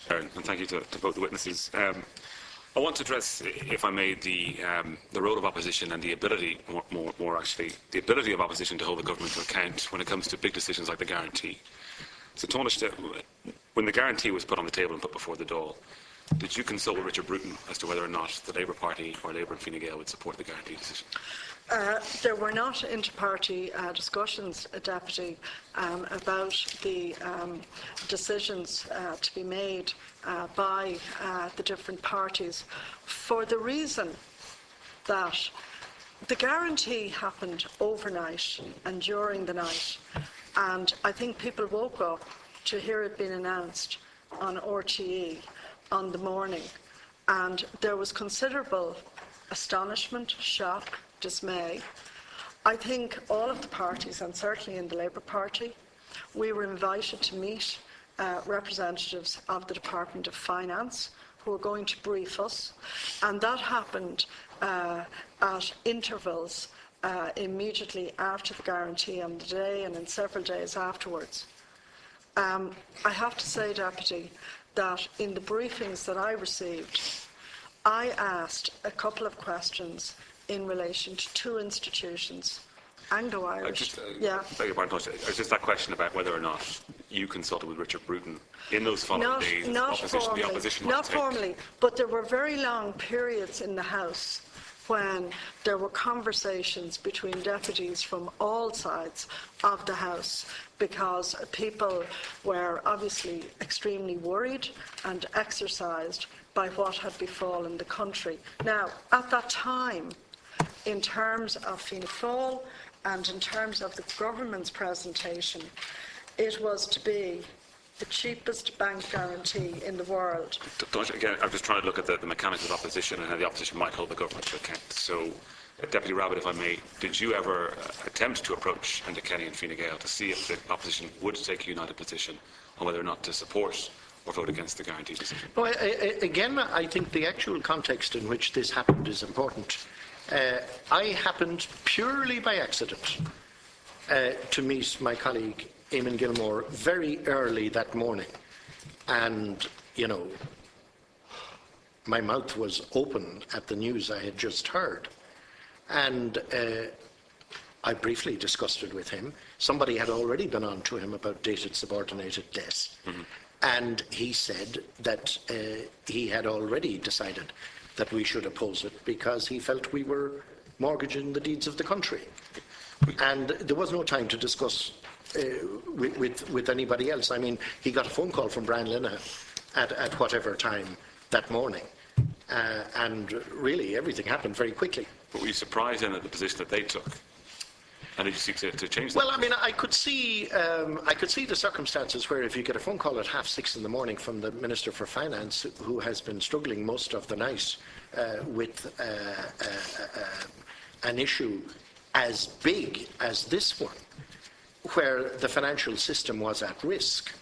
Sharon, and thank you to both the witnesses. I want to address, if I may, the role of opposition and the ability, more actually, the ability of opposition to hold the government to account when it comes to big decisions like the guarantee. So, Tánaiste, when the guarantee was put on the table and put before the Dáil, did you consult with Richard Bruton as to whether or not the Labour Party or Labour and Fine Gael would support the guarantee decision? There were not inter-party discussions, Deputy, about the decisions to be made by the different parties, for the reason that the guarantee happened overnight and during the night, and I think people woke up to hear it being announced on RTE on the morning, and there was considerable astonishment, shock, dismay. I think all of the parties, and certainly in the Labour Party, we were invited to meet representatives of the Department of Finance who were going to brief us, and that happened at intervals immediately after the guarantee on the day and in several days afterwards. I have to say, Deputy, that in the briefings that I received, I asked a couple of questions in relation to two institutions, Anglo-Irish. Beg your pardon, it's just that question about whether or not you consulted with Richard Bruton in those following days. Not formally, but there were very long periods in the House when there were conversations between deputies from all sides of the House, because people were obviously extremely worried and exercised by what had befallen the country. Now, at that time, in terms of Fianna Fáil and in terms of the government's presentation, it was to be the cheapest bank guarantee in the world. Again, I'm just trying to look at the mechanics of opposition and how the opposition might hold the government to account. So, Deputy Rabbitte, if I may, did you ever attempt to approach Enda Kenny and Fine Gael to see if the opposition would take a united position on whether or not to support or vote against the guarantee decision? Well, again, I think the actual context in which this happened is important. I happened purely by accident to meet my colleague Eamon Gilmore very early that morning, and my mouth was open at the news I had just heard, and I briefly discussed it with him. Somebody had already been on to him about dated subordinated debt, and he said that he had already decided that we should oppose it because he felt we were mortgaging the deeds of the country. And there was no time to discuss with anybody else. I mean, he got a phone call from Brian Linehan at whatever time that morning. And really, everything happened very quickly. But were you surprised then at the position that they took? And did you seek to change that? Well, I mean, I could see the circumstances where if you get a phone call at 6:30 in the morning from the Minister for Finance, who has been struggling most of the night with an issue as big as this one, where the financial system was at risk,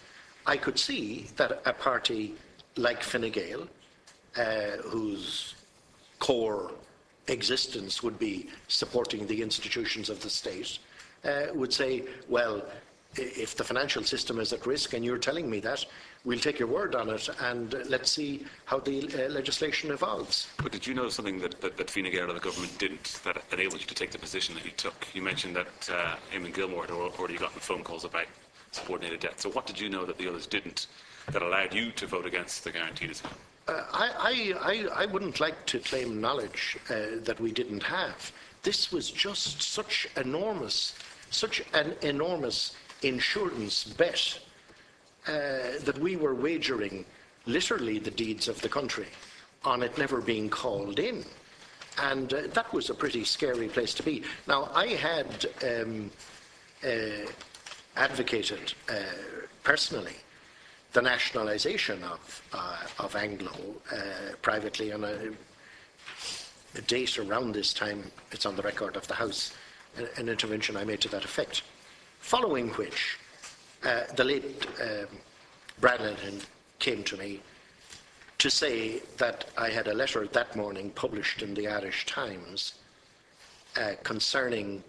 I could see that a party like Fine Gael, whose core existence would be supporting the institutions of the state, would say, well, if the financial system is at risk and you're telling me that, we'll take your word on it and let's see how the legislation evolves. But did you know something that Fine Gael or the government didn't, that enabled you to take the position that you took? You mentioned that Eamon Gilmore had already gotten phone calls about subordinated debt. So what did you know that the others didn't that allowed you to vote against the guarantee decision? I wouldn't like to claim knowledge that we didn't have. This was just such an enormous insurance bet that we were wagering literally the deeds of the country on it never being called in. And that was a pretty scary place to be. Now, I had advocated personally the nationalisation of Anglo privately on a date around this time. It's on the record of the House, an intervention I made to that effect. Following which, the late Brad Linehan came to me to say that I had a letter that morning published in the Irish Times concerning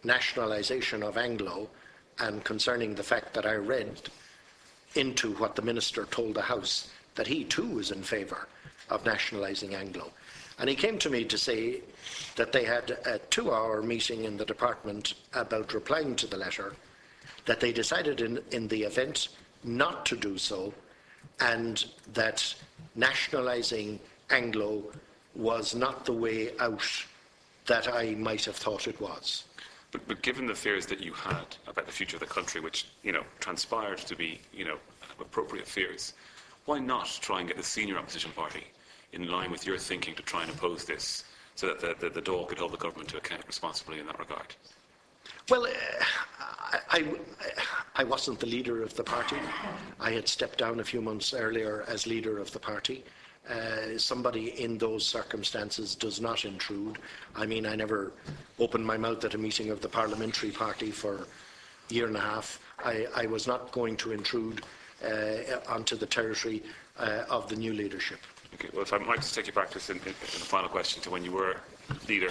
nationalisation of Anglo and concerning the fact that I read into what the minister told the House, that he too was in favour of nationalising Anglo. And he came to me to say that they had a 2-hour meeting in the department about replying to the letter, that they decided in the event not to do so, and that nationalising Anglo was not the way out that I might have thought it was. But given the fears that you had about the future of the country, which, transpired to be, appropriate fears, why not try and get the senior opposition party in line with your thinking to try and oppose this, so that the Dáil could hold the government to account responsibly in that regard? Well, I wasn't the leader of the party. I had stepped down a few months earlier as leader of the party. Somebody in those circumstances does not intrude. I mean, I never opened my mouth at a meeting of the parliamentary party for a year and a half. I was not going to intrude onto the territory of the new leadership. Okay, well, if I might just take you back to in the final question to when you were leader,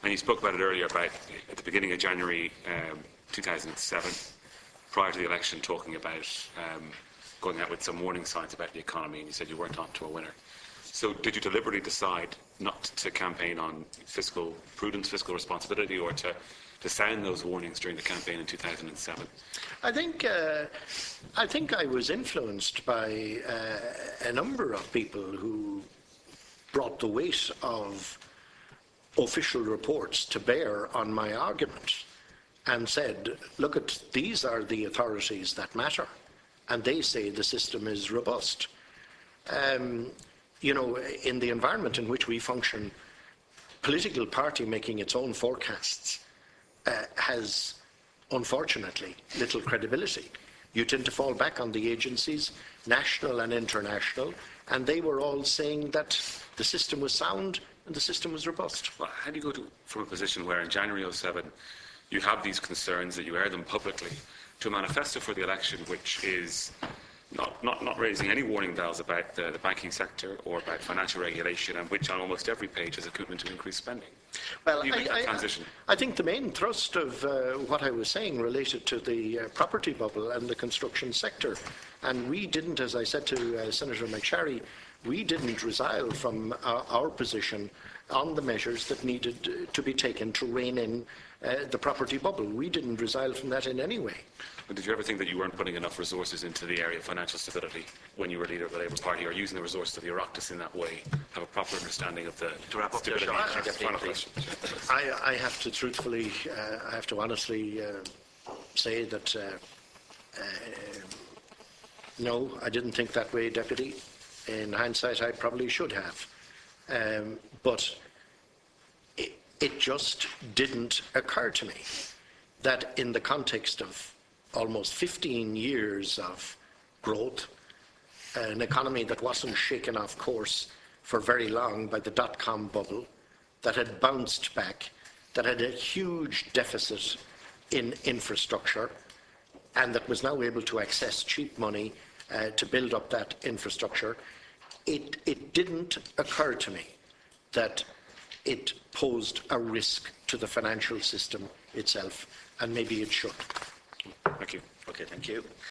and you spoke about it earlier, about at the beginning of January 2007, prior to the election, talking about going out with some warning signs about the economy, and you said you weren't on to a winner. So did you deliberately decide not to campaign on fiscal prudence, fiscal responsibility, or to sound those warnings during the campaign in 2007? I think I was influenced by a number of people who brought the weight of official reports to bear on my argument and said, look, these are the authorities that matter, and they say the system is robust. In the environment in which we function, political party making its own forecasts has, unfortunately, little credibility. You tend to fall back on the agencies, national and international, and they were all saying that the system was sound and the system was robust. Well, how do you go from a position where in January 2007 you have these concerns, that you air them publicly, to a manifesto for the election which is not raising any warning bells about the banking sector or about financial regulation, and which on almost every page is a commitment to increase spending? Well, How do you make that transition? I think the main thrust of what I was saying related to the property bubble and the construction sector. And we didn't, as I said to Senator McSharry, we didn't resile from our position on the measures that needed to be taken to rein in the property bubble. We didn't resile from that in any way. But did you ever think that you weren't putting enough resources into the area of financial stability when you were leader of the Labour Party, or using the resources of the Oireachtas in that way, have a proper understanding of the To wrap up there, stability? Sean, Final question. I have to truthfully, I have to honestly say that no, I didn't think that way, Deputy. In hindsight, I probably should have. But it just didn't occur to me that in the context of almost 15 years of growth, an economy that wasn't shaken off course for very long by the dot-com bubble, that had bounced back, that had a huge deficit in infrastructure, and that was now able to access cheap money to build up that infrastructure, it didn't occur to me that it posed a risk to the financial system itself, and maybe it should. Thank you. Okay, thank you.